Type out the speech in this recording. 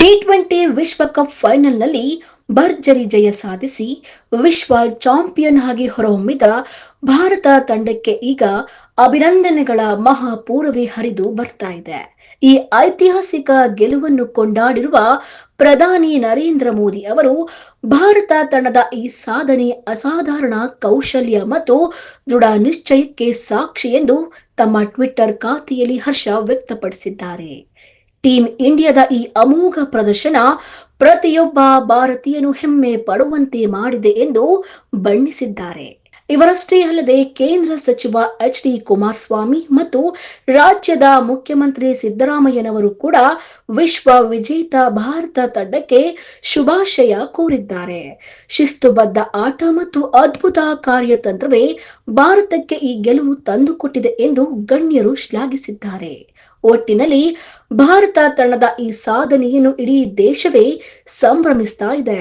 T20 ವಿಶ್ವಕಪ್ ಫೈನಲ್ನಲ್ಲಿ ಭರ್ಜರಿ ಜಯ ಸಾಧಿಸಿ ವಿಶ್ವ ಚಾಂಪಿಯನ್ ಆಗಿ ಹೊರಹೊಮ್ಮಿದ ಭಾರತ ತಂಡಕ್ಕೆ ಈಗ ಅಭಿನಂದನೆಗಳ ಮಹಾಪೂರವೇ ಹರಿದು ಬರ್ತಾ ಇದೆ. ಈ ಐತಿಹಾಸಿಕ ಗೆಲುವನ್ನು ಕೊಂಡಾಡಿರುವ ಪ್ರಧಾನಿ ನರೇಂದ್ರ ಮೋದಿ ಅವರು ಭಾರತ ತಂಡದ ಈ ಸಾಧನೆ ಅಸಾಧಾರಣ ಕೌಶಲ್ಯ ಮತ್ತು ದೃಢ ನಿಶ್ಚಯಕ್ಕೆ ಸಾಕ್ಷಿ ಎಂದು ತಮ್ಮ ಟ್ವಿಟ್ಟರ್ ಖಾತೆಯಲ್ಲಿ ಹರ್ಷ ವ್ಯಕ್ತಪಡಿಸಿದ್ದಾರೆ. ಟೀಂ ಇಂಡಿಯಾದ ಈ ಅಮೋಘ ಪ್ರದರ್ಶನ ಪ್ರತಿಯೊಬ್ಬ ಭಾರತೀಯನು ಹೆಮ್ಮೆ ಪಡುವಂತೆ ಮಾಡಿದೆ ಎಂದು ಬಣ್ಣಿಸಿದ್ದಾರೆ. ಇವರಷ್ಟೇ ಅಲ್ಲದೆ ಕೇಂದ್ರ ಸಚಿವ ಎಚ್.ಡಿ. ಕುಮಾರಸ್ವಾಮಿ ಮತ್ತು ರಾಜ್ಯದ ಮುಖ್ಯಮಂತ್ರಿ ಸಿದ್ದರಾಮಯ್ಯನವರು ಕೂಡ ವಿಶ್ವ ವಿಜೇತ ಭಾರತ ತಂಡಕ್ಕೆ ಶುಭಾಶಯ ಕೋರಿದ್ದಾರೆ. ಶಿಸ್ತುಬದ್ಧ ಆಟ ಮತ್ತು ಅದ್ಭುತ ಕಾರ್ಯತಂತ್ರವೇ ಭಾರತಕ್ಕೆ ಈ ಗೆಲುವು ತಂದುಕೊಟ್ಟಿದೆ ಎಂದು ಗಣ್ಯರು ಶ್ಲಾಘಿಸಿದ್ದಾರೆ. ಒಟ್ಟಿನಲ್ಲಿ ಭಾರತ ತಂಡದ ಈ ಸಾಧನೆಯನ್ನು ಇಡೀ ದೇಶವೇ ಸಂಭ್ರಮಿಸ್ತಾ ಇದೆ.